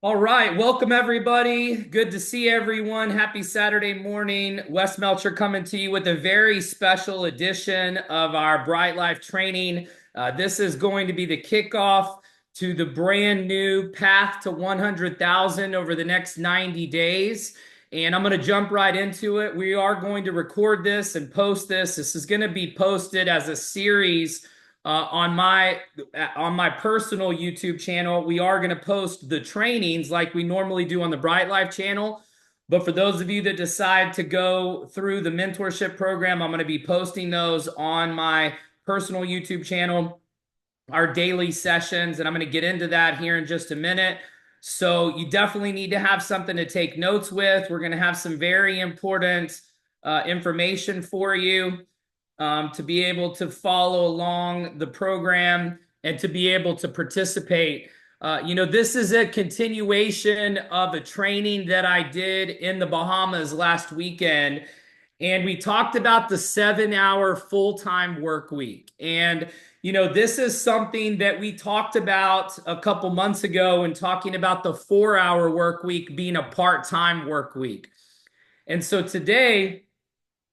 All right, welcome everybody. Good to see everyone. Happy Saturday morning. Wes Melcher coming to you with a very special edition of our Bright Life training. This is going to be the kickoff to the brand new Path to 100,000 over the next 90 days. And I'm going to jump right into it. We are going to record this and post this. This is going to be posted as a series on my personal YouTube channel. We are going to post the trainings like we normally do on the Bright Life channel. But for those of you that decide to go through the mentorship program, I'm going to be posting those on my personal YouTube channel, our daily sessions, and I'm going to get into that here in just a minute. So you definitely need to have something to take notes with. We're going to have some very important information for you to be able to follow along the program and to be able to participate. This is a continuation of a training that I did in the Bahamas last weekend. And we talked about the 7-hour full-time work week. And, this is something that we talked about a couple months ago and talking about the 4-hour work week being a part-time work week. And so today,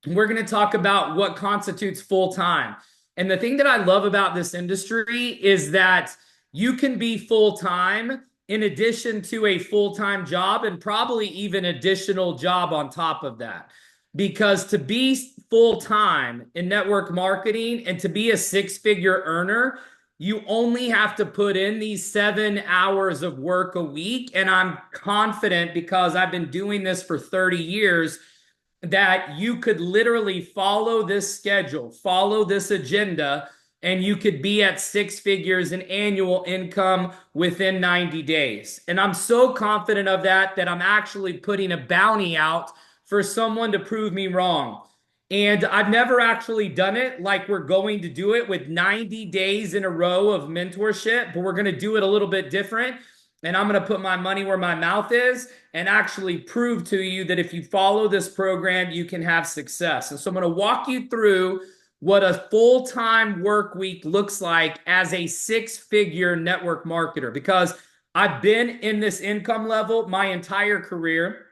we're going to talk about what constitutes full time. And the thing that I love about this industry is that you can be full time in addition to a full time job and probably even additional job on top of that. Because to be full time in network marketing and to be a six-figure earner, you only have to put in these 7 hours of work a week. And I'm confident because I've been doing this for 30 years that you could literally follow this schedule, follow this agenda, and you could be at six figures in annual income within 90 days. And I'm so confident of that I'm actually putting a bounty out for someone to prove me wrong. And I've never actually done it like we're going to do it with 90 days in a row of mentorship, but we're going to do it a little bit different. And I'm going to put my money where my mouth is and actually prove to you that if you follow this program, you can have success. And so I'm going to walk you through what a full-time work week looks like as a six-figure network marketer, because I've been in this income level my entire career,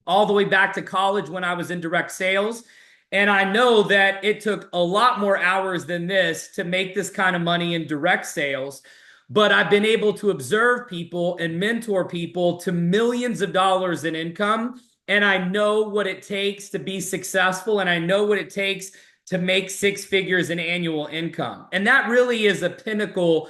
all the way back to college when I was in direct sales. And I know that it took a lot more hours than this to make this kind of money in direct sales. But I've been able to observe people and mentor people to millions of dollars in income. And I know what it takes to be successful. And I know what it takes to make six figures in annual income. And that really is a pinnacle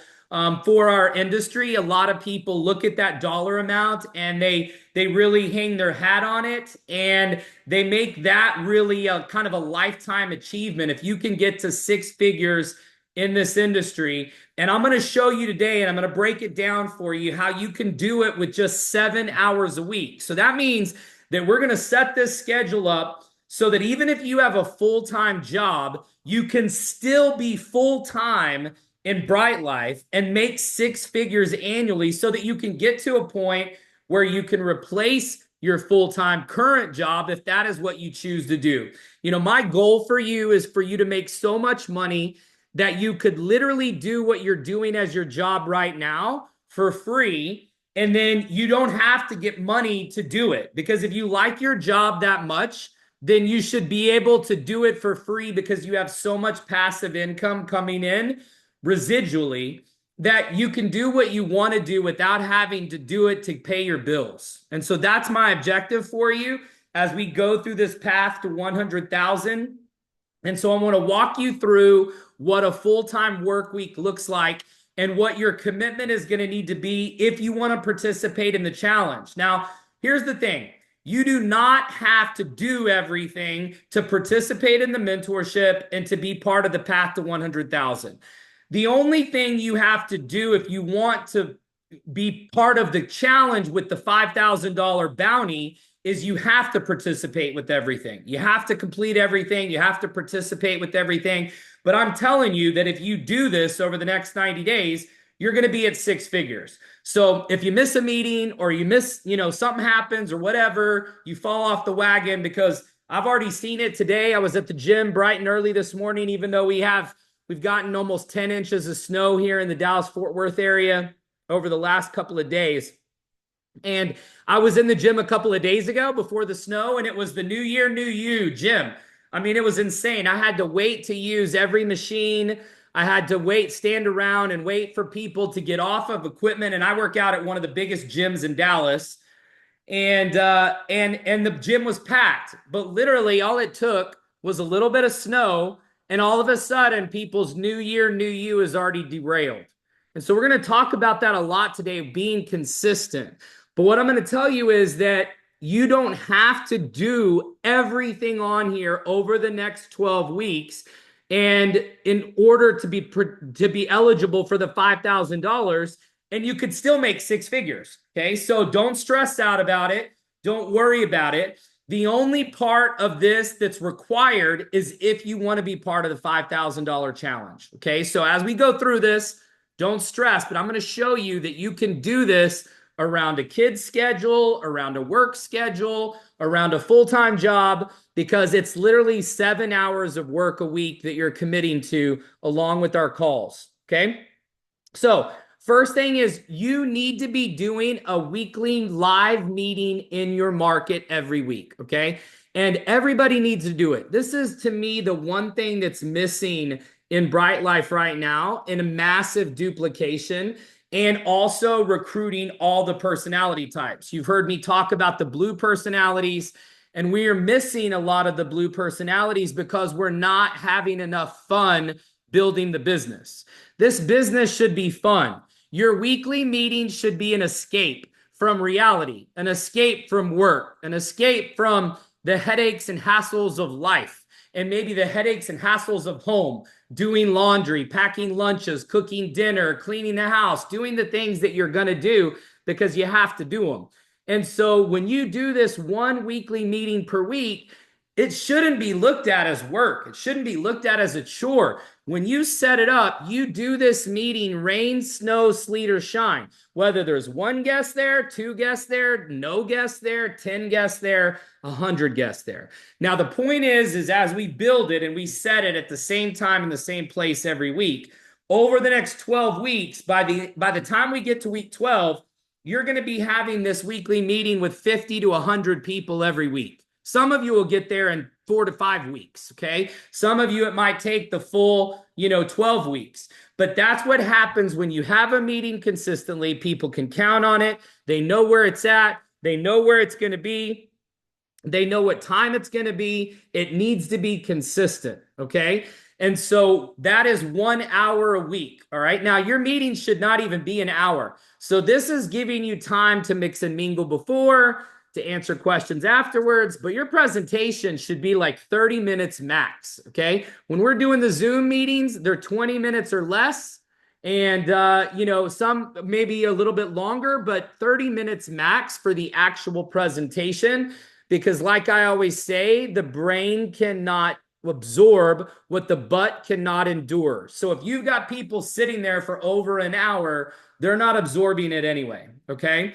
for our industry. A lot of people look at that dollar amount and they really hang their hat on it, and they make that really a kind of a lifetime achievement if you can get to six figures in this industry. And I'm going to show you today, and I'm going to break it down for you how you can do it with just 7 hours a week. So that means that we're going to set this schedule up so that even if you have a full-time job, you can still be full-time in Bright Life and make six figures annually so that you can get to a point where you can replace your full-time current job if that is what you choose to do. My goal for you is for you to make so much money that you could literally do what you're doing as your job right now for free. And then you don't have to get money to do it. Because if you like your job that much, then you should be able to do it for free because you have so much passive income coming in residually that you can do what you want to do without having to do it to pay your bills. And so that's my objective for you as we go through this path to 100,000. And so I want to walk you through what a full-time work week looks like and what your commitment is going to need to be if you want to participate in the challenge. Now, here's the thing. You do not have to do everything to participate in the mentorship and to be part of the path to 100,000. The only thing you have to do if you want to be part of the challenge with the $5,000 bounty is you have to participate with everything. You have to complete everything. You have to participate with everything. But I'm telling you that if you do this over the next 90 days, you're going to be at six figures. So if you miss a meeting or you miss, something happens or whatever, you fall off the wagon, because I've already seen it today. I was at the gym bright and early this morning, even though we've gotten almost 10 inches of snow here in the Dallas-Fort Worth area over the last couple of days. And I was in the gym a couple of days ago before the snow, and it was the New Year, New You gym. I mean, it was insane. I had to wait to use every machine. I had to wait, stand around and wait for people to get off of equipment. And I work out at one of the biggest gyms in Dallas. And the gym was packed. But literally all it took was a little bit of snow, and all of a sudden people's New Year, New You is already derailed. And so we're going to talk about that a lot today, being consistent. But what I'm going to tell you is that you don't have to do everything on here over the next 12 weeks. And in order to be eligible for the $5,000, and you could still make six figures. Okay. So don't stress out about it. Don't worry about it. The only part of this that's required is if you want to be part of the $5,000 challenge. Okay. So as we go through this, don't stress, but I'm going to show you that you can do this around a kid's schedule, around a work schedule, around a full-time job, because it's literally 7 hours of work a week that you're committing to along with our calls. Okay. So first thing is you need to be doing a weekly live meeting in your market every week. Okay. And everybody needs to do it. This is, to me, the one thing that's missing in Bright Life right now, in a massive duplication, and also recruiting all the personality types. You've heard me talk about the blue personalities, and we are missing a lot of the blue personalities because we're not having enough fun building the business. This business should be fun. Your weekly meetings should be an escape from reality, an escape from work, an escape from the headaches and hassles of life, and maybe the headaches and hassles of home, doing laundry, packing lunches, cooking dinner, cleaning the house, doing the things that you're going to do because you have to do them. And so when you do this one weekly meeting per week, it shouldn't be looked at as work. It shouldn't be looked at as a chore. When you set it up, you do this meeting rain, snow, sleet, or shine. Whether there's one guest there, two guests there, no guests there, 10 guests there, 100 guests there. Now, the point is as we build it and we set it at the same time in the same place every week, over the next 12 weeks, by the time we get to week 12, you're going to be having this weekly meeting with 50 to 100 people every week. Some of you will get there in 4 to 5 weeks, okay? Some of you, it might take the full, 12 weeks. But that's what happens when you have a meeting consistently. People can count on it. They know where it's at. They know where it's going to be. They know what time it's going to be. It needs to be consistent, okay? And so that is 1 hour a week, all right? Now, your meeting should not even be an hour. So this is giving you time to mix and mingle before, to answer questions afterwards, but your presentation should be like 30 minutes max, okay? When we're doing the Zoom meetings, they're 20 minutes or less, and some maybe a little bit longer, but 30 minutes max for the actual presentation, because like I always say, the brain cannot absorb what the butt cannot endure. So if you've got people sitting there for over an hour, they're not absorbing it anyway, okay?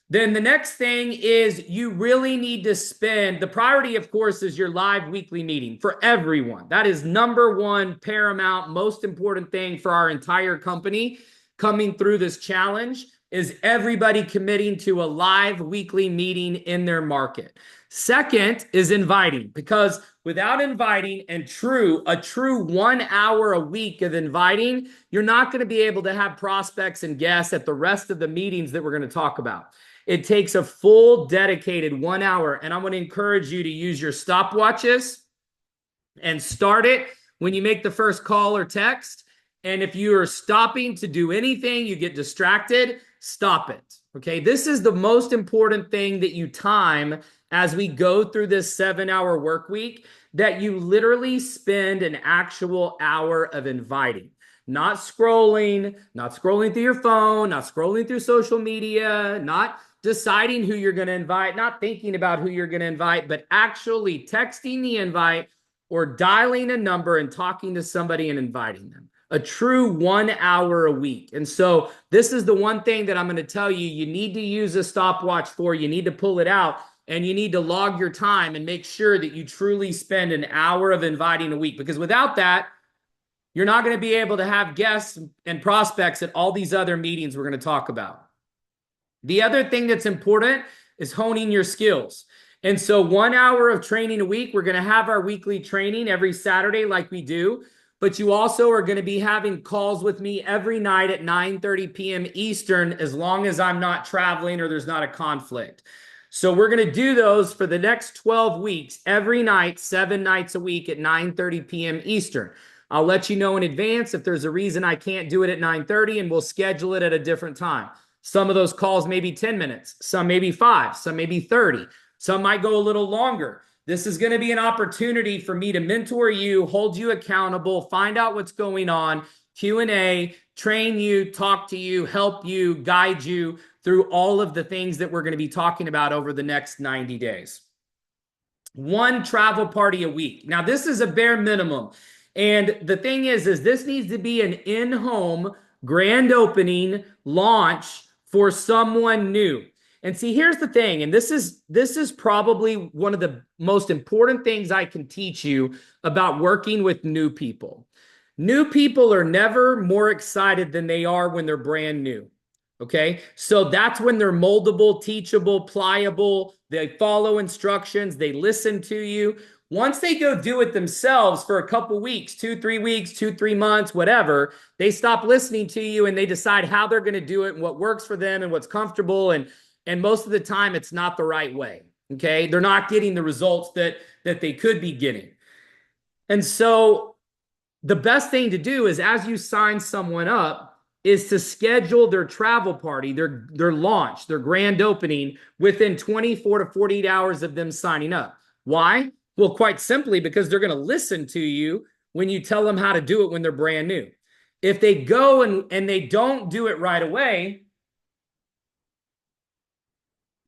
Then the next thing is you really need to spend, the priority, of course, is your live weekly meeting for everyone. That is number one, paramount, most important thing for our entire company coming through this challenge is everybody committing to a live weekly meeting in their market. Second is inviting, because without inviting and a true 1 hour a week of inviting, you're not going to be able to have prospects and guests at the rest of the meetings that we're going to talk about. It takes a full dedicated 1 hour. And I'm going to encourage you to use your stopwatches and start it when you make the first call or text. And if you are stopping to do anything, you get distracted, stop it. Okay. This is the most important thing that you time as we go through this 7-hour work week, that you literally spend an actual hour of inviting. Not scrolling through your phone, not scrolling through social media, not deciding who you're going to invite, not thinking about who you're going to invite, but actually texting the invite or dialing a number and talking to somebody and inviting them. A true 1 hour a week. And so this is the one thing that I'm going to tell you, you need to use a stopwatch for. You need to pull it out and you need to log your time and make sure that you truly spend an hour of inviting a week, because without that, you're not going to be able to have guests and prospects at all these other meetings we're going to talk about. The other thing that's important is honing your skills. And so 1 hour of training a week, we're going to have our weekly training every Saturday like we do. But you also are going to be having calls with me every night at 9:30 p.m. Eastern, as long as I'm not traveling or there's not a conflict. So we're going to do those for the next 12 weeks, every night, 7 nights a week at 9:30 p.m. Eastern. I'll let you know in advance if there's a reason I can't do it at 9:30, and we'll schedule it at a different time. Some of those calls may be 10 minutes, some may be 5, some may be 30, some might go a little longer. This is going to be an opportunity for me to mentor you, hold you accountable, find out what's going on, Q&A, train you, talk to you, help you, guide you through all of the things that we're going to be talking about over the next 90 days. 1 travel party a week. Now, this is a bare minimum. And the thing is this needs to be an in-home grand opening launch for someone new. And see, here's the thing, and this is probably one of the most important things I can teach you about working with new people. New people are never more excited than they are when they're brand new. Okay, so that's when they're moldable, teachable, pliable. They follow instructions, they listen to you. Once they go do it themselves for a couple weeks, 2-3 weeks, 2-3 months, whatever, they stop listening to you and they decide how they're going to do it and what works for them and what's comfortable. And most of the time, it's not the right way. Okay, they're not getting the results that they could be getting. And so the best thing to do is, as you sign someone up, is to schedule their travel party, their launch, their grand opening within 24 to 48 hours of them signing up. Why? Well, quite simply, because they're going to listen to you when you tell them how to do it when they're brand new. If they go and they don't do it right away,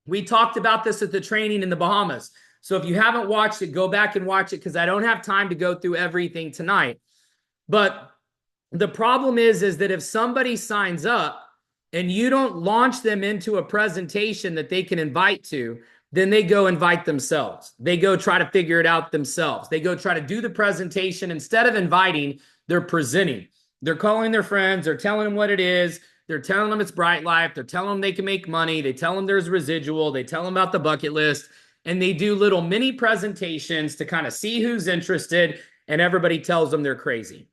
we talked about this at the training in the Bahamas. So if you haven't watched it, go back and watch it, because I don't have time to go through everything tonight. But the problem is that if somebody signs up and you don't launch them into a presentation that they can invite to, then they go invite themselves. They go try to figure it out themselves. They go try to do the presentation. Instead of inviting, they're presenting. They're calling their friends. They're telling them what it is. They're telling them it's Bright Life. They're telling them they can make money. They tell them there's residual. They tell them about the bucket list. And they do little mini presentations to kind of see who's interested. And everybody tells them they're crazy.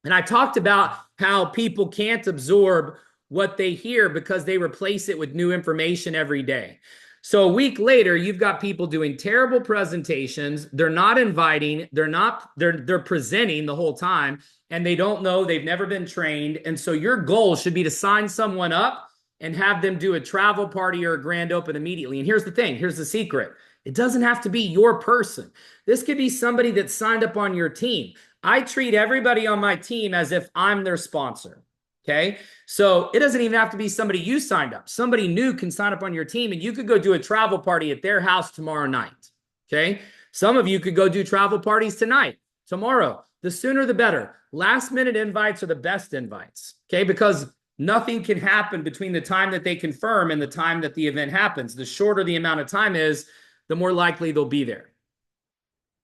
And I talked about how people can't absorb what they hear because they replace it with new information every day. So a week later, you've got people doing terrible presentations. They're not inviting. They're presenting the whole time, and they don't know. They've never been trained. And so your goal should be to sign someone up and have them do a travel party or a grand open immediately. And here's the thing. Here's the secret. It doesn't have to be your person. This could be somebody that signed up on your team. I treat everybody on my team as if I'm their sponsor. Okay, so it doesn't even have to be somebody you signed up. Somebody new can sign up on your team, and you could go do a travel party at their house tomorrow night. Okay, some of you could go do travel parties tonight, tomorrow. The sooner the better. Last minute invites are the best invites. Okay, because nothing can happen between the time that they confirm and the time that the event happens. The shorter the amount of time is, the more likely they'll be there.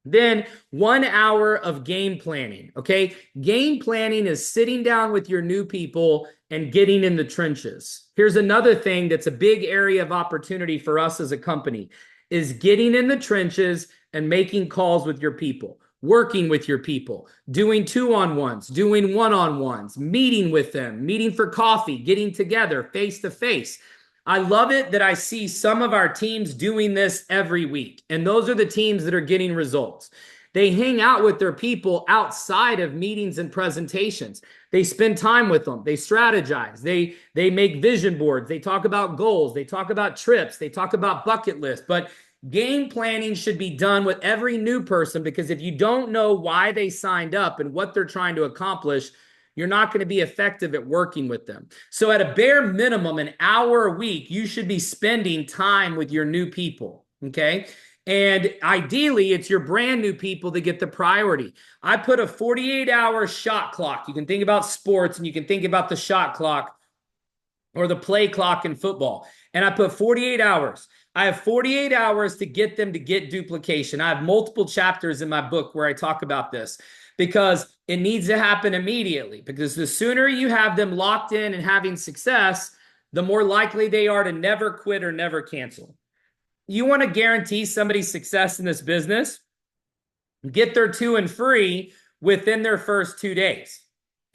Then 1 hour of game planning, okay? Game planning is sitting down with your new people and getting in the trenches. Here's another thing that's a big area of opportunity for us as a company, is getting in the trenches and making calls with your people, working with your people, doing 2-on-1s, doing 1-on-1s, meeting with them, meeting for coffee, getting together face-to-face. I love it that I see some of our teams doing this every week. And those are the teams that are getting results. They hang out with their people outside of meetings and presentations. They spend time with them. They strategize. They make vision boards. They talk about goals. They talk about trips. They talk about bucket lists. But game planning should be done with every new person, because if you don't know why they signed up and what they're trying to accomplish, you're not going to be effective at working with them. So at a bare minimum, an hour a week, you should be spending time with your new people, okay? And ideally, it's your brand new people that get the priority. I put a 48-hour shot clock. You can think about sports, and you can think about the shot clock or the play clock in football. And I put 48 hours. I have 48 hours to get them to get duplication. I have multiple chapters in my book where I talk about this, because it needs to happen immediately. Because the sooner you have them locked in and having success, the more likely they are to never quit or never cancel. You want to guarantee somebody's success in this business, get their 2 and free within their first 2 days.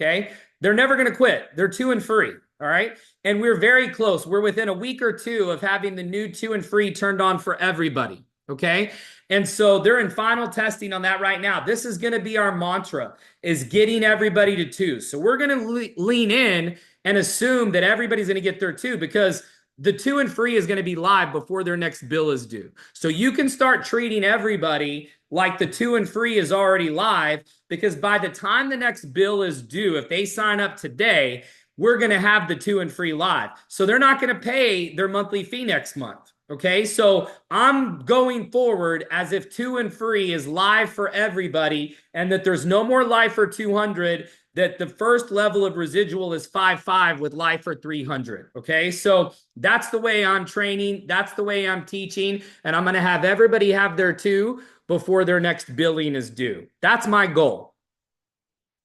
Okay. They're never going to quit. They're 2 and free. All right. And we're very close. We're within a week or 2 of having the new 2 and free turned on for everybody. Okay. And so they're in final testing on that right now. This is going to be our mantra, is getting everybody to 2. So we're going to lean in and assume that everybody's going to get their 2, because the 2 and free is going to be live before their next bill is due. So you can start treating everybody like the 2 and free is already live, because by the time the next bill is due, if they sign up today, we're going to have the 2 and free live. So they're not going to pay their monthly fee next month. Okay. So I'm going forward as if 2 and free is live for everybody, and that there's no more life for 200, that the first level of residual is 5.5 with life for 300. Okay. So that's the way I'm training. That's the way I'm teaching. And I'm going to have everybody have their 2 before their next billing is due. That's my goal.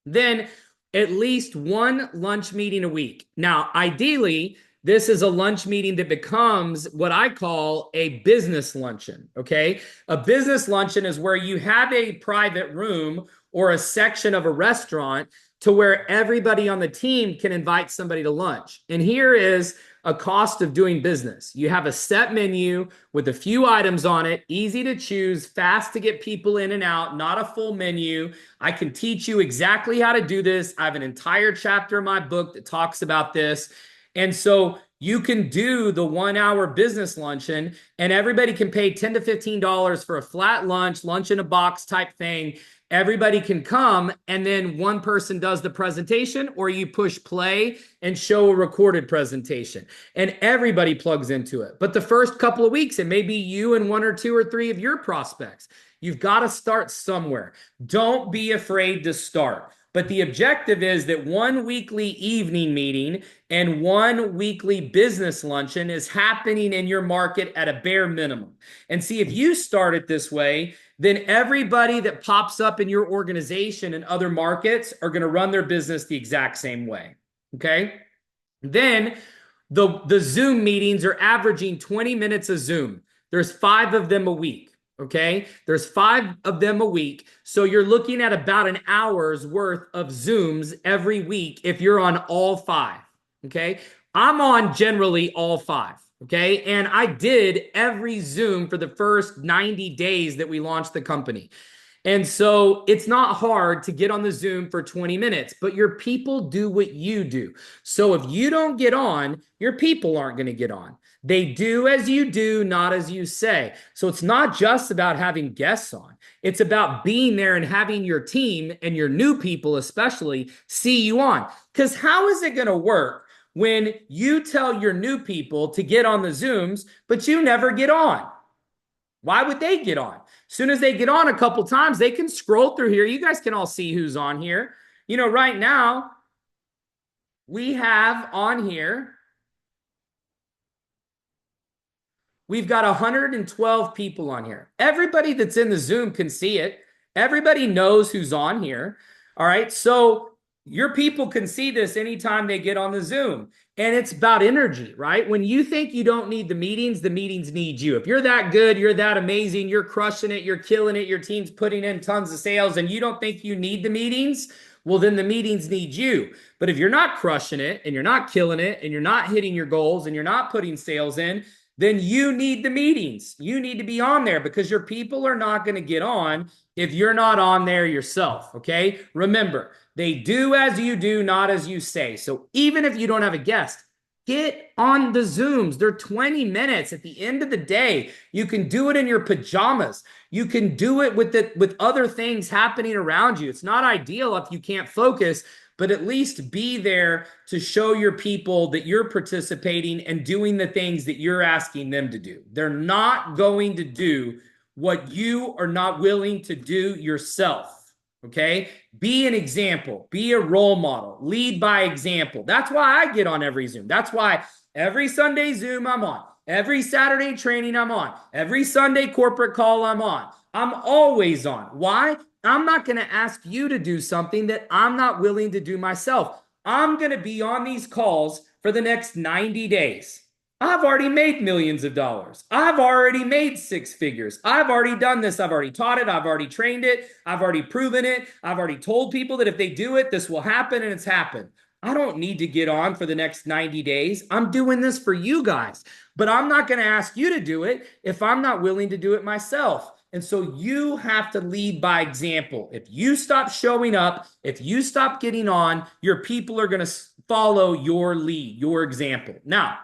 Then at least 1 lunch meeting a week. Now, ideally, this is a lunch meeting that becomes what I call a business luncheon, okay? A business luncheon is where you have a private room or a section of a restaurant to where everybody on the team can invite somebody to lunch. And here is a cost of doing business. You have a set menu with a few items on it, easy to choose, fast to get people in and out, not a full menu. I can teach you exactly how to do this. I have an entire chapter in my book that talks about this. And so you can do the 1-hour business luncheon, and everybody can pay $10 to $15 for a flat lunch in a box type thing. Everybody can come, and then one person does the presentation, or you push play and show a recorded presentation, and everybody plugs into it. But the first couple of weeks, it may be you and 1 or 2 or 3 of your prospects. You've got to start somewhere. Don't be afraid to start. But the objective is that 1 weekly evening meeting and 1 weekly business luncheon is happening in your market at a bare minimum. And see, if you start it this way, then everybody that pops up in your organization and other markets are going to run their business the exact same way. Okay. Then the Zoom meetings are averaging 20 minutes a Zoom. There's 5 of them a week. Okay. There's 5 of them a week. So you're looking at about an hour's worth of Zooms every week if you're on all 5. Okay. I'm on generally all 5. Okay. And I did every Zoom for the first 90 days that we launched the company. And so it's not hard to get on the Zoom for 20 minutes, but your people do what you do. So if you don't get on, your people aren't going to get on. They do as you do, not as you say. So it's not just about having guests on. It's about being there and having your team and your new people especially see you on. Because how is it going to work when you tell your new people to get on the Zooms, but you never get on? Why would they get on? As soon as they get on a couple times, they can scroll through here. You guys can all see who's on here. You know, right now, we have on here, we've got 112 people on here. Everybody that's in the Zoom can see it. Everybody knows who's on here. All right. So your people can see this anytime they get on the Zoom. And it's about energy, right? When you think you don't need the meetings need you. If you're that good, you're that amazing, you're crushing it, you're killing it, your team's putting in tons of sales, and you don't think you need the meetings, well, then the meetings need you. But if you're not crushing it and you're not killing it and you're not hitting your goals and you're not putting sales in, then you need the meetings. You need to be on there, because your people are not going to get on if you're not on there yourself. Okay. Remember, they do as you do, not as you say. So even if you don't have a guest, get on the Zooms. They're 20 minutes. At the end of the day, you can do it in your pajamas. You can do it with other things happening around you. It's not ideal if you can't focus, but at least be there to show your people that you're participating and doing the things that you're asking them to do. They're not going to do what you are not willing to do yourself. Okay. Be an example, be a role model, lead by example. That's why I get on every Zoom. That's why every Sunday Zoom I'm on, every Saturday training I'm on, every Sunday corporate call I'm on. I'm always on. Why? I'm not going to ask you to do something that I'm not willing to do myself. I'm going to be on these calls for the next 90 days. I've already made millions of dollars. I've already made six figures. I've already done this. I've already taught it. I've already trained it. I've already proven it. I've already told people that if they do it, this will happen, and it's happened. I don't need to get on for the next 90 days. I'm doing this for you guys, but I'm not going to ask you to do it if I'm not willing to do it myself. And so you have to lead by example. If you stop showing up, if you stop getting on, your people are going to follow your lead, your example. Now,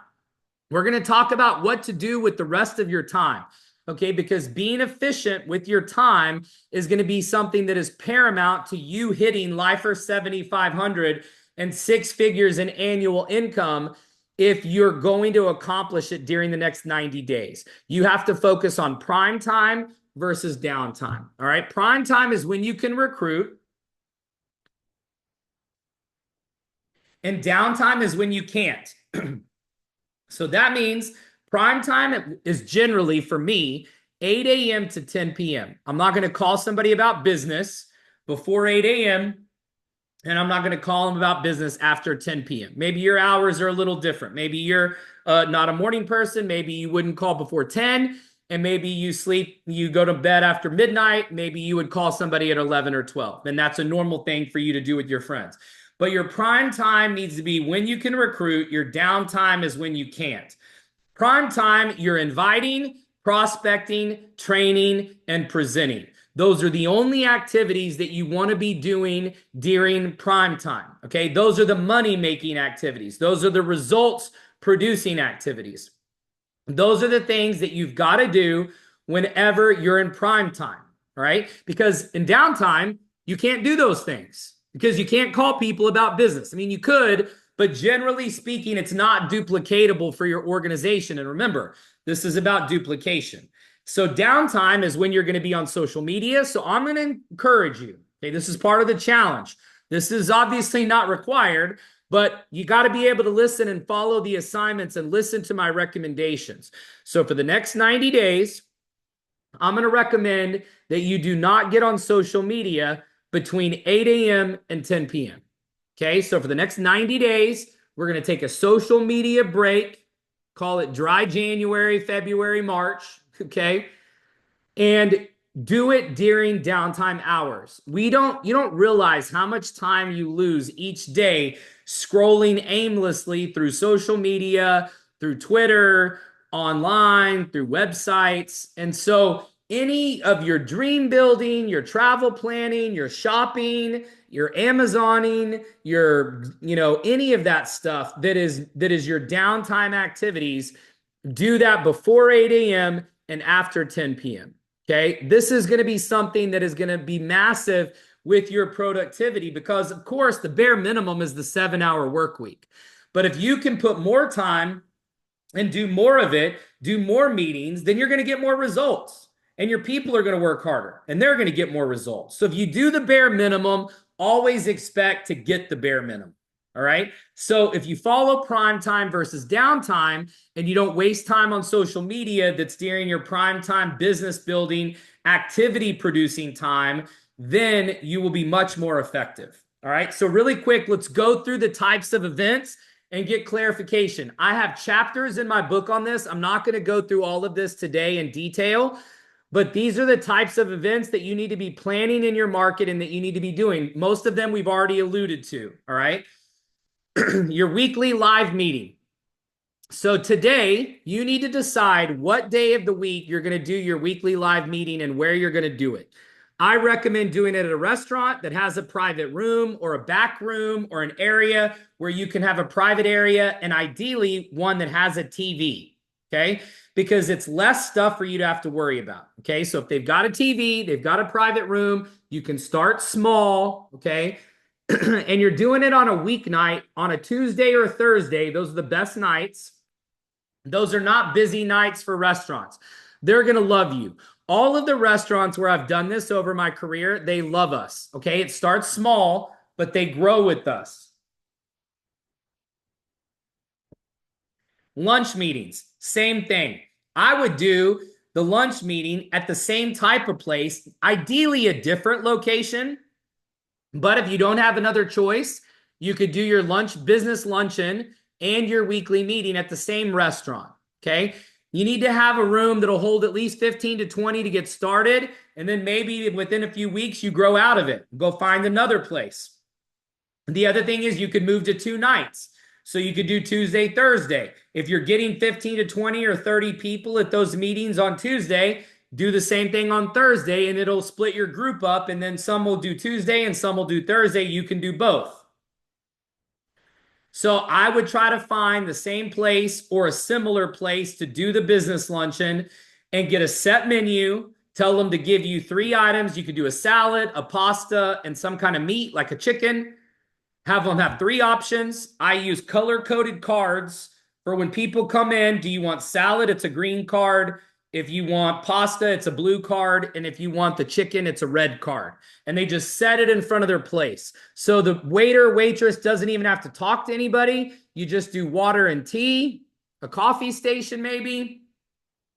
we're going to talk about what to do with the rest of your time, okay? Because being efficient with your time is going to be something that is paramount to you hitting Lifer 7,500 and six figures in annual income if you're going to accomplish it during the next 90 days. You have to focus on prime time versus downtime, all right? Prime time is when you can recruit, and downtime is when you can't. So that means prime time is generally, for me, 8 a.m. to 10 p.m. I'm not going to call somebody about business before 8 a.m., and I'm not going to call them about business after 10 p.m. Maybe your hours are a little different. Maybe you're not a morning person. Maybe you wouldn't call before 10, and maybe you go to bed after midnight. Maybe you would call somebody at 11 or 12, and that's a normal thing for you to do with your friends. But your prime time needs to be when you can recruit. Your downtime is when you can't. Prime time, you're inviting, prospecting, training, and presenting. Those are the only activities that you want to be doing during prime time, okay? Those are the money-making activities. Those are the results-producing activities. Those are the things that you've got to do whenever you're in prime time, all right? Because in downtime, you can't do those things because you can't call people about business. I mean, you could, but generally speaking, it's not duplicatable for your organization. And remember, this is about duplication. So downtime is when you're going to be on social media. So I'm going to encourage you. Okay, this is part of the challenge. This is obviously not required, but you got to be able to listen and follow the assignments and listen to my recommendations. So for the next 90 days, I'm going to recommend that you do not get on social media between 8 a.m. and 10 p.m. Okay, so for the next 90 days, we're going to take a social media break, call it dry January, February, March, okay? And do it during downtime hours. You don't realize how much time you lose each day scrolling aimlessly through social media, through Twitter, online, through websites. And so any of your dream building, your travel planning, your shopping, your Amazoning, any of that stuff that is your downtime activities, do that before 8 a.m. and after 10 p.m. Okay, this is going to be something that is going to be massive with your productivity because, of course, the bare minimum is the 7-hour work week. But if you can put more time and do more of it, do more meetings, then you're going to get more results. And your people are going to work harder and they're going to get more results. So if you do the bare minimum, always expect to get the bare minimum. All right. So if you follow prime time versus downtime and you don't waste time on social media that's during your prime time business building, activity producing time, then you will be much more effective. All right. So really quick, let's go through the types of events and get clarification. I have chapters in my book on this. I'm not going to go through all of this today in detail, but these are the types of events that you need to be planning in your market and that you need to be doing. Most of them we've already alluded to. All right. Your weekly live meeting. So today you need to decide what day of the week you're going to do your weekly live meeting and where you're going to do it. I recommend doing it at a restaurant that has a private room or a back room or an area where you can have a private area and ideally one that has a TV. Okay. Because it's less stuff for you to have to worry about. Okay. So if they've got a TV, they've got a private room, you can start small. Okay. And you're doing it on a weeknight, on a Tuesday or a Thursday. Those are the best nights. Those are not busy nights for restaurants. They're going to love you. All of the restaurants where I've done this over my career, they love us. Okay. It starts small, but they grow with us. Lunch meetings, same thing. I would do the lunch meeting at the same type of place, ideally a different location. But if you don't have another choice, you could do your business luncheon and your weekly meeting at the same restaurant. Okay. You need to have a room that'll hold at least 15 to 20 to get started. And then maybe within a few weeks, you grow out of it. Go find another place. The other thing is you could move to 2 nights. So you could do Tuesday, Thursday. If you're getting 15 to 20 or 30 people at those meetings on Tuesday, do the same thing on Thursday and it'll split your group up. And then some will do Tuesday and some will do Thursday. You can do both. So I would try to find the same place or a similar place to do the business luncheon and get a set menu. Tell them to give you 3 items. You could do a salad, a pasta, and some kind of meat like a chicken. Have them have 3 options. I use color-coded cards for when people come in. Do you want salad? It's a green card. If you want pasta, it's a blue card. And if you want the chicken, it's a red card. And they just set it in front of their place. So the waiter, waitress doesn't even have to talk to anybody. You just do water and tea, a coffee station maybe.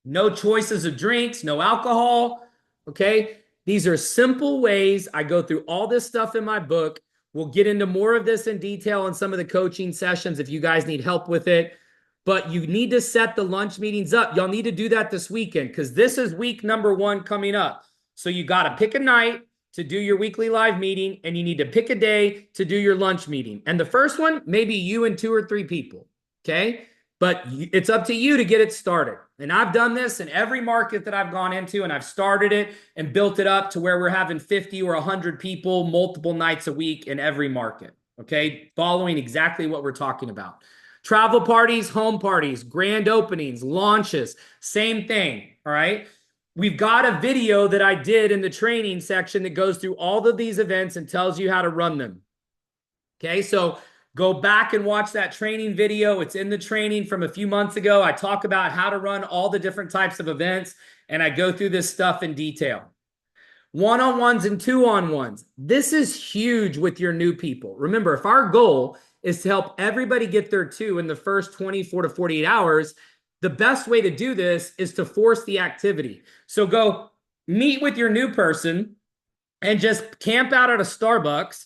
No choices of drinks, no alcohol. Okay. These are simple ways. I go through all this stuff in my book. We'll get into more of this in detail in some of the coaching sessions if you guys need help with it. But you need to set the lunch meetings up. Y'all need to do that this weekend because this is week number 1 coming up. So you got to pick a night to do your weekly live meeting and you need to pick a day to do your lunch meeting. And the first one, maybe you and 2 or 3 people. Okay. But it's up to you to get it started. And I've done this in every market that I've gone into, and I've started it and built it up to where we're having 50 or 100 people multiple nights a week in every market. Okay. Following exactly what we're talking about. Travel parties, home parties, grand openings, launches, same thing. All right. We've got a video that I did in the training section that goes through all of these events and tells you how to run them. Okay. So go back and watch that training video. It's in the training from a few months ago. I talk about how to run all the different types of events, and I go through this stuff in detail. One-on-ones and 2-on-ones. This is huge with your new people. Remember, if our goal is to help everybody get their 2 in the first 24 to 48 hours, the best way to do this is to force the activity. So go meet with your new person and just camp out at a Starbucks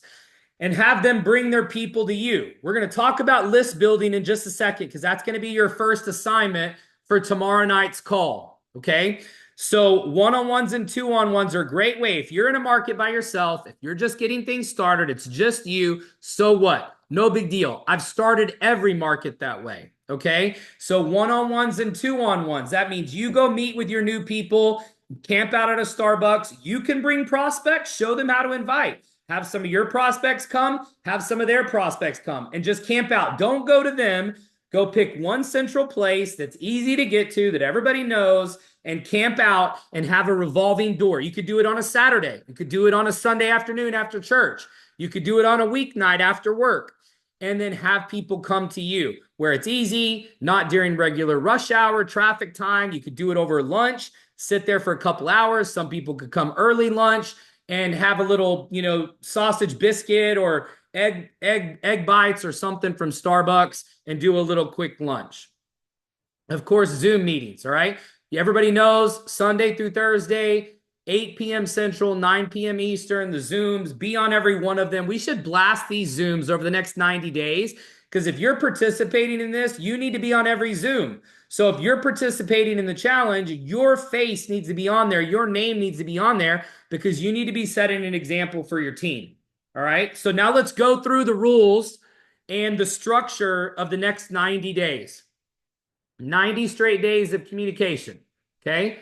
and have them bring their people to you. We're going to talk about list building in just a second because that's going to be your first assignment for tomorrow night's call. Okay. So one-on-ones and 2-on-ones are a great way. If you're in a market by yourself, if you're just getting things started, it's just you. So what? No big deal. I've started every market that way. Okay. So one-on-ones and 2-on-ones. That means you go meet with your new people, camp out at a Starbucks. You can bring prospects, show them how to invite. Have some of your prospects come, have some of their prospects come, and just camp out. Don't go to them. Go pick one central place that's easy to get to, that everybody knows, and camp out and have a revolving door. You could do it on a Saturday. You could do it on a Sunday afternoon after church. You could do it on a weeknight after work, and then have people come to you where it's easy, not during regular rush hour, traffic time. You could do it over lunch, sit there for a couple hours. Some people could come early lunch and have a little, sausage biscuit or egg bites or something from Starbucks and do a little quick lunch. Of course, Zoom meetings, all right? Everybody knows Sunday through Thursday, 8 p.m. Central, 9 p.m. Eastern, the Zooms, be on every one of them. We should blast these Zooms over the next 90 days because if you're participating in this, you need to be on every Zoom. So if you're participating in the challenge, your face needs to be on there. Your name needs to be on there because you need to be setting an example for your team. All right. So now let's go through the rules and the structure of the next 90 days. 90 straight days of communication. Okay.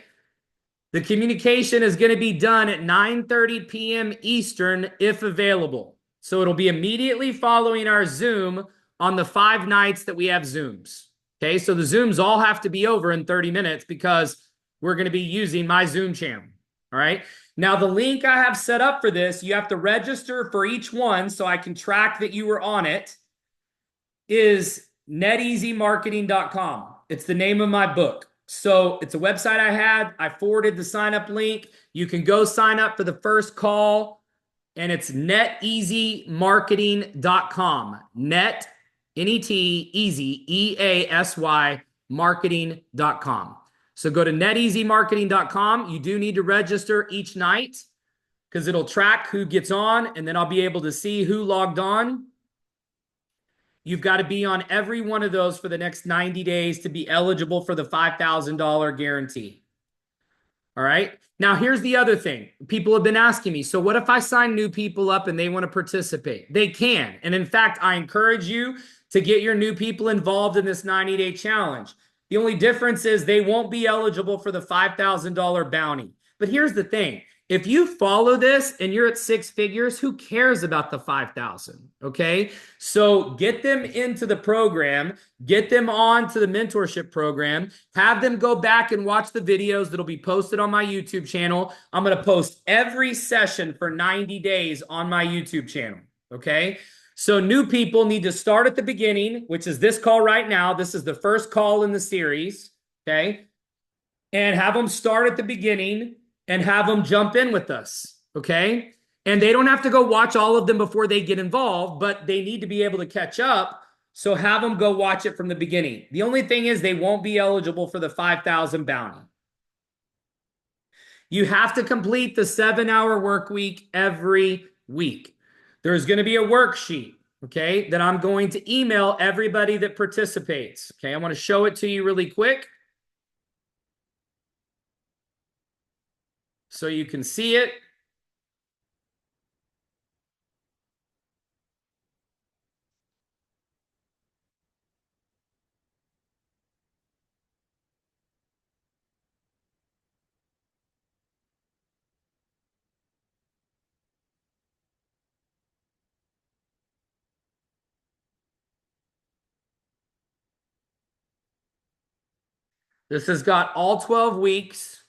The communication is going to be done at 9:30 p.m. Eastern if available. So it'll be immediately following our Zoom on the 5 nights that we have Zooms. Okay, so the Zooms all have to be over in 30 minutes because we're going to be using my Zoom channel. All right. Now, the link I have set up for this, you have to register for each one so I can track that you were on it, is neteasymarketing.com. It's the name of my book. So it's a website I had. I forwarded the sign up link. You can go sign up for the first call, and it's neteasymarketing.com. Net, N-E-T, easy, E-A-S-Y, marketing.com. So go to neteasymarketing.com. You do need to register each night because it'll track who gets on, and then I'll be able to see who logged on. You've got to be on every one of those for the next 90 days to be eligible for the $5,000 guarantee. All right. Now, here's the other thing. People have been asking me, so what if I sign new people up and they want to participate? They can. And in fact, I encourage you to get your new people involved in this 90-day challenge. The only difference is they won't be eligible for the $5,000 bounty. But here's the thing. If you follow this and you're at 6 figures, who cares about the 5,000? Okay. So get them into the program, get them on to the mentorship program, have them go back and watch the videos that'll be posted on my YouTube channel. I'm going to post every session for 90 days on my YouTube channel. Okay. So new people need to start at the beginning, which is this call right now. This is the first call in the series. Okay. And have them start at the beginning and have them jump in with us, okay? And they don't have to go watch all of them before they get involved, but they need to be able to catch up. So have them go watch it from the beginning. The only thing is they won't be eligible for the 5,000 bounty. You have to complete the 7-hour work week every week. There's going to be a worksheet, okay, that I'm going to email everybody that participates. Okay, I want to show it to you really quick, so you can see it. This has got all 12 weeks.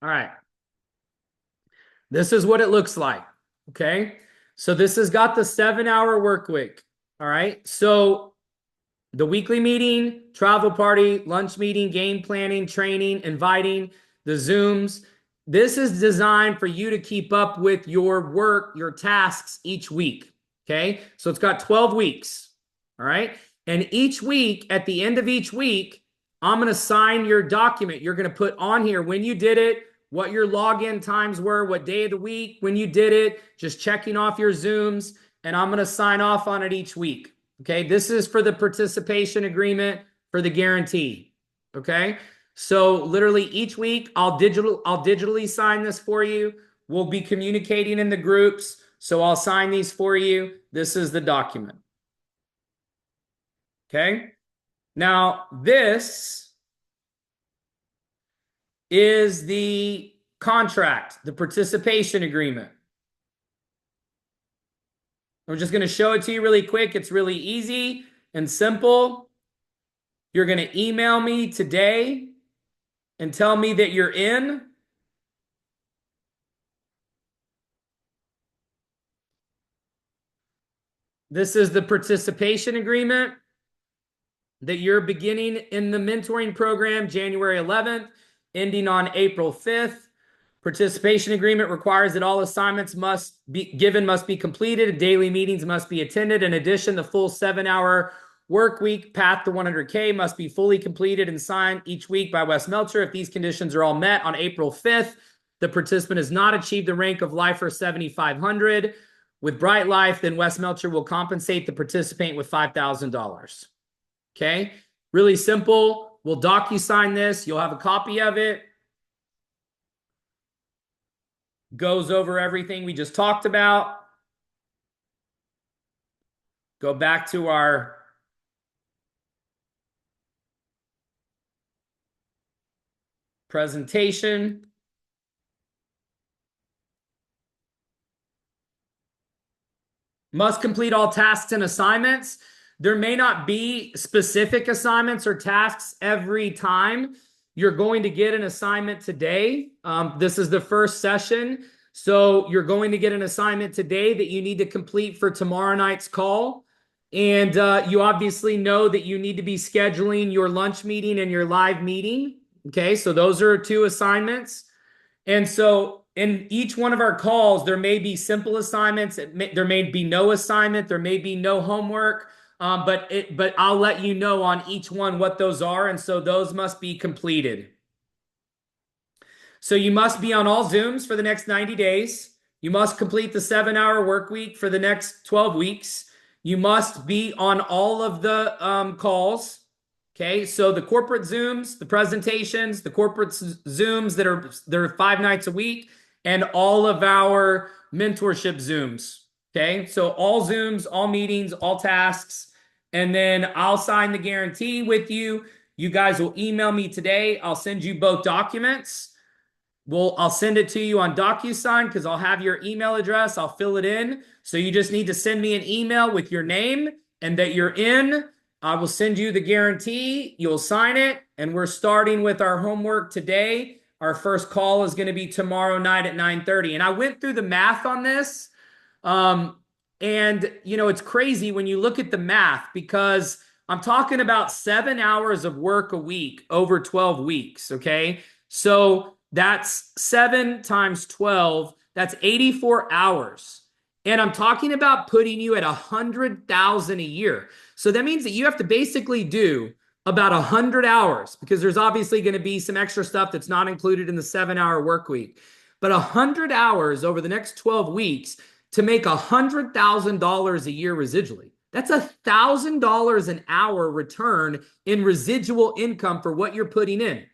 All right. This is what it looks like. Okay. So this has got the 7-hour work week. All right. So the weekly meeting, travel party, lunch meeting, game planning, training, inviting, the Zooms. This is designed for you to keep up with your work, your tasks each week. Okay. So it's got 12 weeks. All right. And each week, at the end of each week, I'm going to sign your document. You're going to put on here when you did it, what your login times were, what day of the week, when you did it, just checking off your Zooms, and I'm going to sign off on it each week. Okay, this is for the participation agreement for the guarantee. Okay, so literally each week I'll digitally sign this for you. We'll be communicating in the groups, so I'll sign these for you. This is the document. Okay, now this is the contract, the participation agreement. I'm just going to show it to you really quick. It's really easy and simple. You're going to email me today and tell me that you're in. This is the participation agreement that you're beginning in the mentoring program January 11th, ending on April 5th. Participation agreement requires that all assignments must be completed. Daily meetings must be attended. In addition, the full 7-hour work week path to 100K must be fully completed and signed each week by Wes Meltzer. If these conditions are all met on April 5th, the participant has not achieved the rank of Lifer 7500 with Bright Life, then Wes Meltzer will compensate the participant with $5,000. Okay, really simple. We'll DocuSign this. You'll have a copy of it. Goes over everything we just talked about. Go back to our presentation. Must complete all tasks and assignments. There may not be specific assignments or tasks every time. You're going to get an assignment today. This is the first session. So you're going to get an assignment today that you need to complete for tomorrow night's call. And you obviously know that you need to be scheduling your lunch meeting and your live meeting. Okay, so those are 2 assignments. And so in each one of our calls, there may be simple assignments. There may be no assignment. There may be no homework. But I'll let you know on each one what those are. And so those must be completed. So you must be on all Zooms for the next 90 days. You must complete the 7-hour work week for the next 12 weeks. You must be on all of the calls. Okay, so the corporate Zooms, the presentations, the corporate Zooms that are 5 nights a week, and all of our mentorship Zooms. Okay, so all Zooms, all meetings, all tasks, and then I'll sign the guarantee with you. You guys will email me today. I'll send you both documents. I'll send it to you on DocuSign because I'll have your email address. I'll fill it in. So you just need to send me an email with your name and that you're in. I will send you the guarantee. You'll sign it. And we're starting with our homework today. Our first call is going to be tomorrow night at 9:30. And I went through the math on this. And, you know, it's crazy when you look at the math because I'm talking about 7 hours of work a week over 12 weeks. Okay. So that's 7 times 12. That's 84 hours. And I'm talking about putting you at 100,000 a year. So that means that you have to basically do about 100 hours because there's obviously going to be some extra stuff that's not included in the 7-hour work week. But 100 hours over the next 12 weeks to make $100,000 a year residually. That's $1,000 an hour return in residual income for what you're putting in.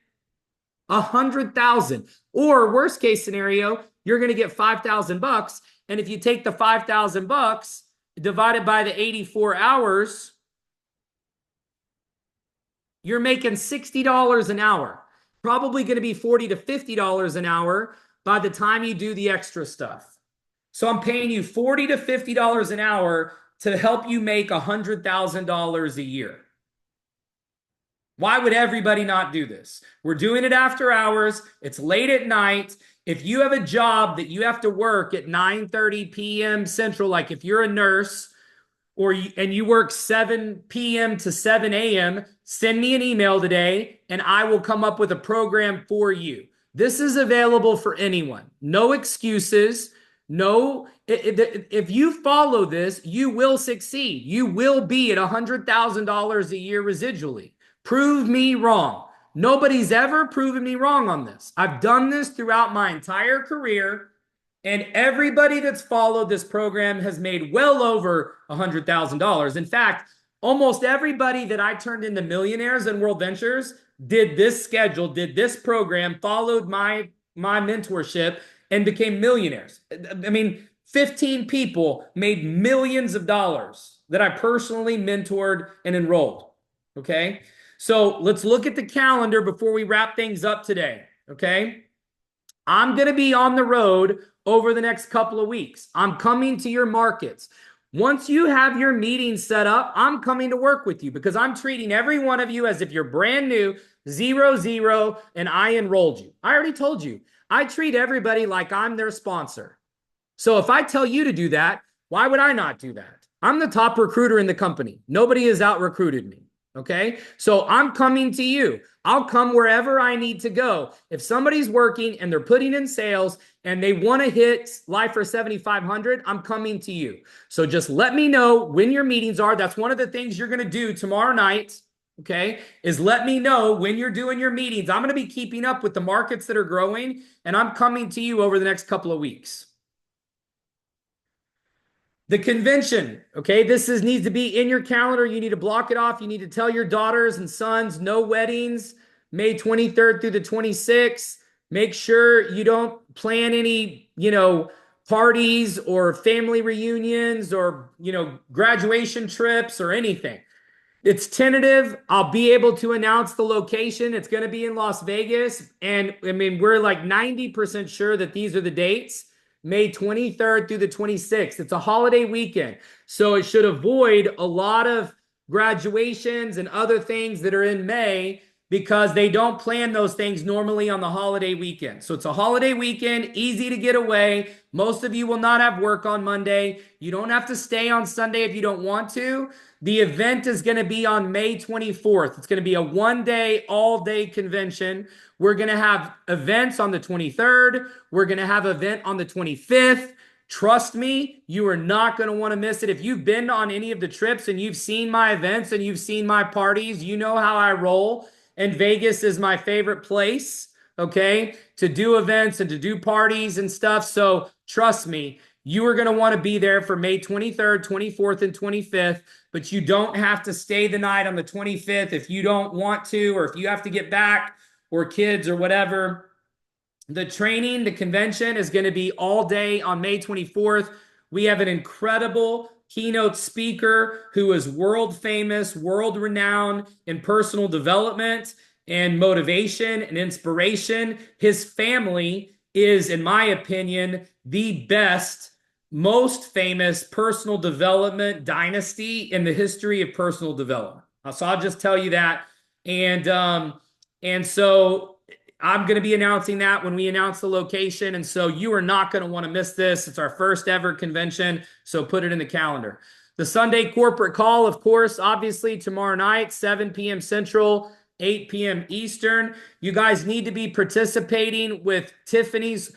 100,000. Or worst case scenario, you're going to get $5,000. And if you take the $5,000 divided by the 84 hours, you're making $60 an hour. Probably going to be $40 to $50 an hour by the time you do the extra stuff. So I'm paying you $40 to $50 an hour to help you make $100,000 a year. Why would everybody not do this? We're doing it after hours. It's late at night. If you have a job that you have to work at 9:30 p.m. Central, like if you're a nurse and you work 7 p.m. to 7 a.m., send me an email today and I will come up with a program for you. This is available for anyone. No excuses. No, if you follow this, you will succeed. You will be at $100,000 a year residually. Prove me wrong. Nobody's ever proven me wrong on this. I've done this throughout my entire career, and everybody that's followed this program has made well over $100,000. In fact, almost everybody that I turned into millionaires in World Ventures did this schedule, did this program, followed my mentorship, and became millionaires. I mean, 15 people made millions of dollars that I personally mentored and enrolled. Okay. So let's look at the calendar before we wrap things up today. Okay. I'm going to be on the road over the next couple of weeks. I'm coming to your markets. Once you have your meeting set up, I'm coming to work with you because I'm treating every one of you as if you're brand new, 0, and I enrolled you. I already told you. I treat everybody like I'm their sponsor. So if I tell you to do that, why would I not do that? I'm the top recruiter in the company. Nobody has out-recruited me. Okay, so I'm coming to you. I'll come wherever I need to go. If somebody's working and they're putting in sales and they want to hit Lifer 7,500, I'm coming to you. So just let me know when your meetings are. That's one of the things you're going to do tomorrow night. Okay, is let me know when you're doing your meetings. I'm going to be keeping up with the markets that are growing, and I'm coming to you over the next couple of weeks. The convention, okay, needs to be in your calendar. You need to block it off. You need to tell your daughters and sons, no weddings, May 23rd through the 26th. Make sure you don't plan any, parties or family reunions or, graduation trips or anything. It's tentative. I'll be able to announce the location. It's going to be in Las Vegas. And I mean, we're like 90% sure that these are the dates. May 23rd through the 26th. It's a holiday weekend. So it should avoid a lot of graduations and other things that are in May because they don't plan those things normally on the holiday weekend. So it's a holiday weekend, easy to get away. Most of you will not have work on Monday. You don't have to stay on Sunday if you don't want to. The event is going to be on May 24th. It's going to be a one-day, all-day convention. We're going to have events on the 23rd. We're going to have an event on the 25th. Trust me, you are not going to want to miss it. If you've been on any of the trips and you've seen my events and you've seen my parties, you know how I roll. And Vegas is my favorite place, okay, to do events and to do parties and stuff. So trust me, you are going to want to be there for May 23rd, 24th, and 25th, but you don't have to stay the night on the 25th if you don't want to, or if you have to get back, or kids, or whatever. The training, the convention is going to be all day on May 24th. We have an incredible keynote speaker who is world famous, world renowned in personal development and motivation and inspiration. His family is, in my opinion, the best, most famous personal development dynasty in the history of personal development. So I'll just tell you that. And so I'm going to be announcing that when we announce the location. And so you are not going to want to miss this. It's our first ever convention. So put it in the calendar. The Sunday corporate call, of course, obviously tomorrow night, 7 p.m. Central, 8 p.m. Eastern. You guys need to be participating with Tiffany's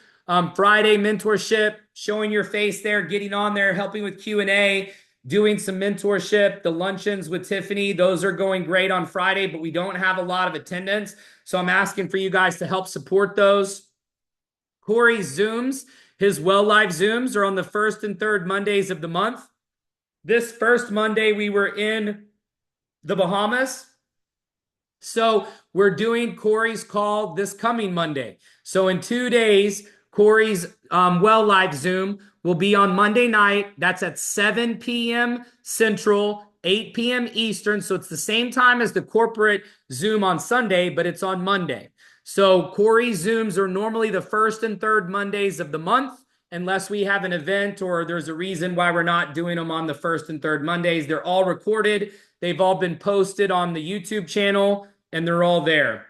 Friday mentorship, showing your face there, getting on there, helping with Q&A, doing some mentorship. The luncheons with Tiffany, those are going great on Friday, but we don't have a lot of attendance. So I'm asking for you guys to help support those. Corey's Zooms, his Well Life Zooms are on the first and third Mondays of the month. This first Monday, we were in the Bahamas. So we're doing Corey's call this coming Monday. So in 2 days, Corey's Well Life Zoom will be on Monday night. That's at 7 p.m. Central, 8 p.m. Eastern. So it's the same time as the corporate Zoom on Sunday, but it's on Monday. So Corey's Zooms are normally the first and third Mondays of the month, unless we have an event or there's a reason why we're not doing them on the first and third Mondays. They're all recorded. They've all been posted on the YouTube channel, and they're all there.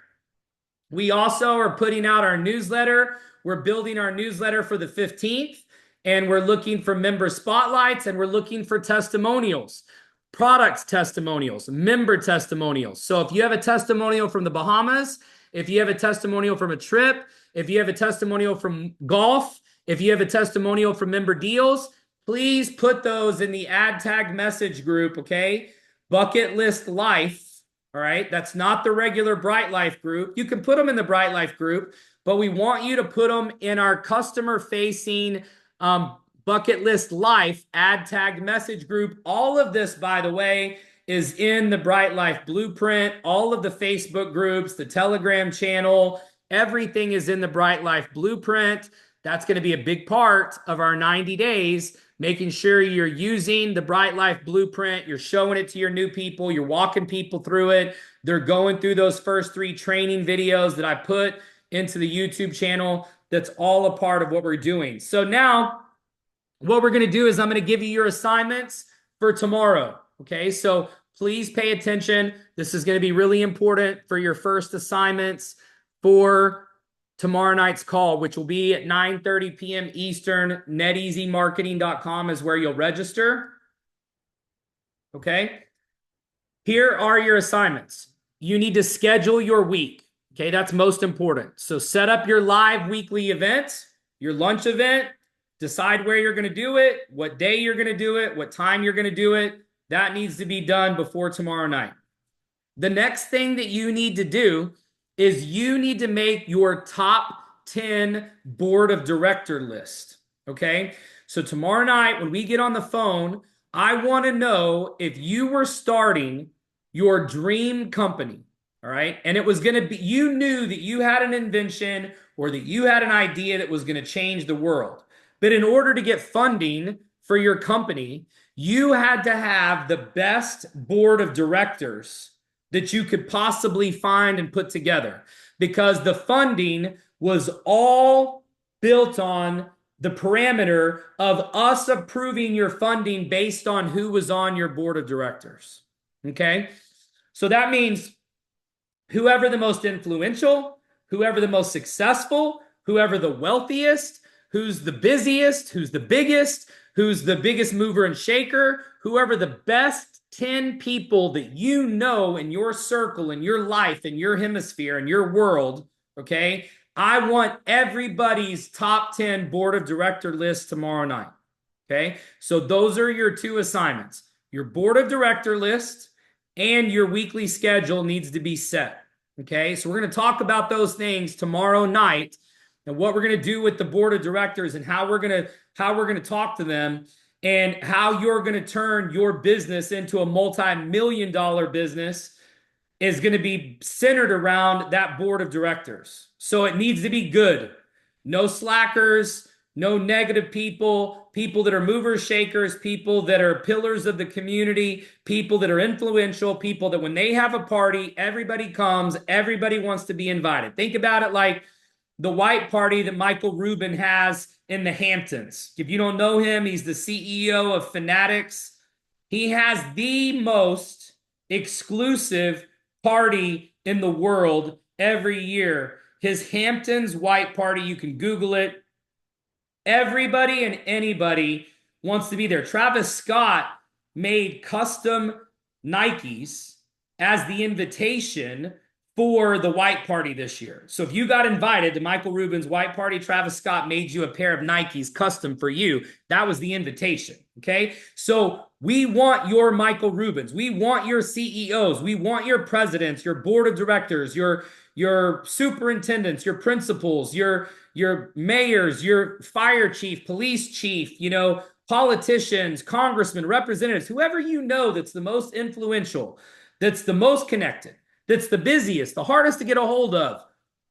We also are putting out our newsletter. We're building our newsletter for the 15th, and we're looking for member spotlights, and we're looking for testimonials, product testimonials, member testimonials. So if you have a testimonial from the Bahamas, if you have a testimonial from a trip, if you have a testimonial from golf, if you have a testimonial from member deals, please put those in the ad tag message group, okay? Bucket List Life, all right? That's not the regular Bright Life group. You can put them in the Bright Life group, but we want you to put them in our customer-facing Bucket List Life ad tag message group. All of this, by the way, is in the Bright Life Blueprint. All of the Facebook groups, the Telegram channel, everything is in the Bright Life Blueprint. That's going to be a big part of our 90 days, making sure you're using the Bright Life Blueprint, you're showing it to your new people, you're walking people through it. They're going through those first 3 training videos that I put into the YouTube channel. That's all a part of what we're doing. So now what we're going to do is I'm going to give you your assignments for tomorrow. Okay, so please pay attention. This is going to be really important for your first assignments for tomorrow night's call, which will be at 9:30 p.m. Eastern. NetEasyMarketing.com is where you'll register. Okay. Here are your assignments. You need to schedule your week. Okay, that's most important. So set up your live weekly event, your lunch event, decide where you're going to do it, what day you're going to do it, what time you're going to do it. That needs to be done before tomorrow night. The next thing that you need to do is you need to make your top 10 board of director list, okay? So tomorrow night when we get on the phone, I want to know if you were starting your dream company, all right? And it was going to be, you knew that you had an invention or that you had an idea that was going to change the world. But in order to get funding for your company, you had to have the best board of directors that you could possibly find and put together, because the funding was all built on the parameter of us approving your funding based on who was on your board of directors. Okay. So that means whoever the most influential, whoever the most successful, whoever the wealthiest, who's the busiest, who's the biggest mover and shaker, whoever the best 10 people that you know in your circle, in your life, in your hemisphere, in your world, okay? I want everybody's top 10 board of director list tomorrow night, okay? So those are your two assignments. Your board of director list and your weekly schedule needs to be set, okay? So we're going to talk about those things tomorrow night and what we're going to do with the board of directors and how we're going to talk to them and how you're going to turn your business into a multi-million-dollar business is going to be centered around that board of directors. So it needs to be good. No slackers, no negative people, people that are movers, shakers, people that are pillars of the community, people that are influential, people that when they have a party, everybody comes, everybody wants to be invited. Think about it like the white party that Michael Rubin has in the Hamptons. If you don't know him, he's the CEO of Fanatics. He has the most exclusive party in the world every year. His Hamptons White Party, you can Google it. Everybody and anybody wants to be there. Travis Scott made custom Nikes as the invitation for the White Party this year. So if you got invited to Michael Rubin's White Party, Travis Scott made you a pair of Nikes custom for you. That was the invitation, okay? So we want your Michael Rubins. We want your CEOs. We want your presidents, your board of directors, your superintendents, your principals, your mayors, your fire chief, police chief, politicians, congressmen, representatives, whoever you know that's the most influential, that's the most connected, that's the busiest, the hardest to get a hold of,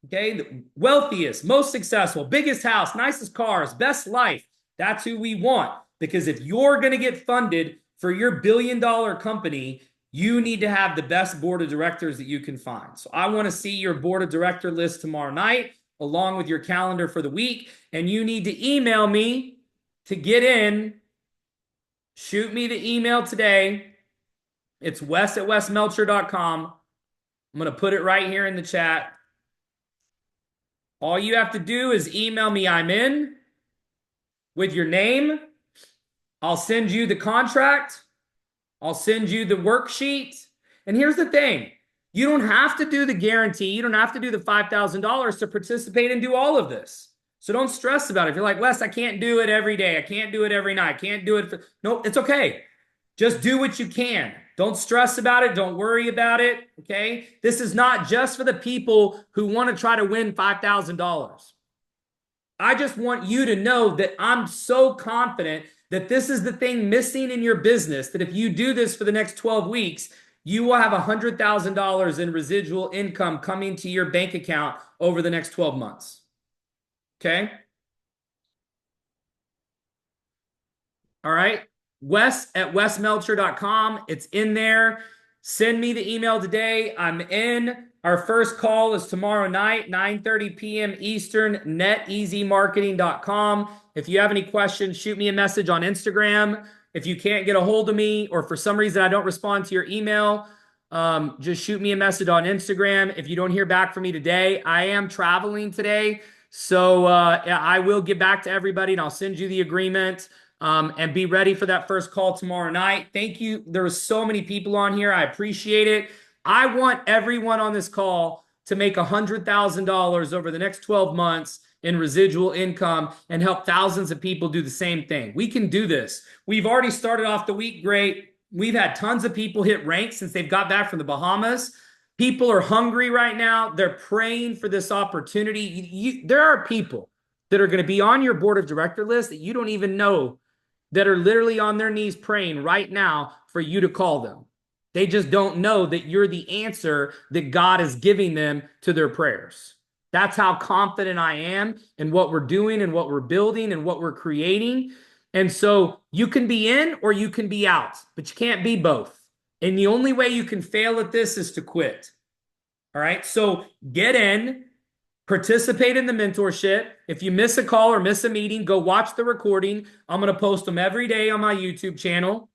okay? The wealthiest, most successful, biggest house, nicest cars, best life. That's who we want. Because if you're going to get funded for your billion-dollar company, you need to have the best board of directors that you can find. So I want to see your board of director list tomorrow night, along with your calendar for the week. And you need to email me to get in. Shoot me the email today. It's wes@wesmelcher.com. I'm going to put it right here in the chat. All you have to do is email me, I'm in, with your name. I'll send you the contract. I'll send you the worksheet. And here's the thing. You don't have to do the guarantee. You don't have to do the $5,000 to participate and do all of this. So don't stress about it. If you're like, Wes, I can't do it every day. I can't do it every night. I can't do it. No, it's okay. Just do what you can. Don't stress about it. Don't worry about it, okay? This is not just for the people who want to try to win $5,000. I just want you to know that I'm so confident that this is the thing missing in your business, that if you do this for the next 12 weeks, you will have $100,000 in residual income coming to your bank account over the next 12 months, okay? All right? Wes@wesmelcher.com. It's in there. Send me the email today. I'm in. Our first call is tomorrow night, 9:30 p.m. Eastern, neteasymarketing.com. If you have any questions, shoot me a message on Instagram. If you can't get a hold of me or for some reason I don't respond to your email, just shoot me a message on Instagram. If you don't hear back from me today, I am traveling today. So I will get back to everybody and I'll send you the agreement. And be ready for that first call tomorrow night. Thank you. There were so many people on here. I appreciate it. I want everyone on this call to make $100,000 over the next 12 months in residual income and help thousands of people do the same thing. We can do this. We've already started off the week great. We've had tons of people hit rank since they've got back from the Bahamas. People are hungry right now. They're praying for this opportunity. There are people that are going to be on your board of director list that you don't even know, that are literally on their knees praying right now for you to call them. They just don't know that you're the answer that God is giving them to their prayers. That's how confident I am in what we're doing and what we're building and what we're creating. And so you can be in or you can be out, but you can't be both. And the only way you can fail at this is to quit. All right, so get in. Participate in the mentorship. If you miss a call or miss a meeting, go watch the recording. I'm going to post them every day on my YouTube channel.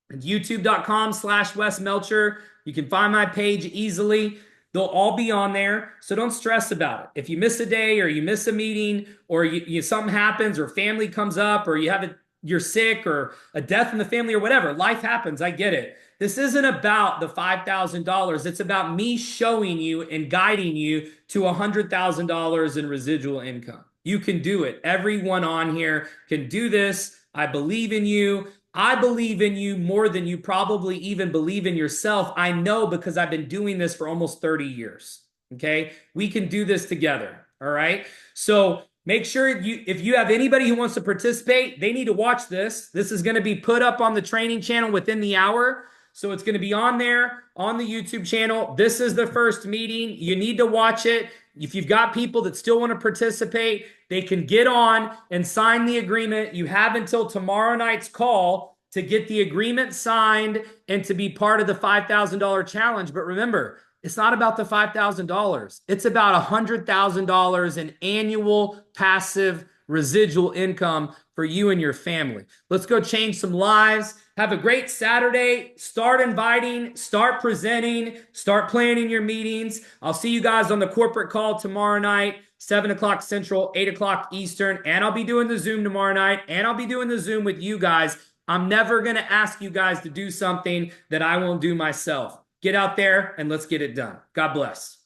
It's youtube.com/Wes Melcher. You can find my page easily. They'll all be on there, so don't stress about it. If you miss a day or you miss a meeting or something happens or family comes up or you're sick or a death in the family or whatever, life happens. I get it. This isn't about the $5,000. It's about me showing you and guiding you to $100,000 in residual income. You can do it. Everyone on here can do this. I believe in you. I believe in you more than you probably even believe in yourself. I know because I've been doing this for almost 30 years. Okay. We can do this together. All right. So make sure if you have anybody who wants to participate, they need to watch this. This is going to be put up on the training channel within the hour. So it's going to be on there on the YouTube channel. This is the first meeting. You need to watch it. If you've got people that still want to participate, they can get on and sign the agreement. You have until tomorrow night's call to get the agreement signed and to be part of the $5,000 challenge. But remember, it's not about the $5,000. It's about $100,000 in annual passive residual income for you and your family. Let's go change some lives. Have a great Saturday. Start inviting, start presenting, start planning your meetings. I'll see you guys on the corporate call tomorrow night, 7 o'clock Central, 8 o'clock Eastern. And I'll be doing the Zoom tomorrow night. And I'll be doing the Zoom with you guys. I'm never going to ask you guys to do something that I won't do myself. Get out there and let's get it done. God bless.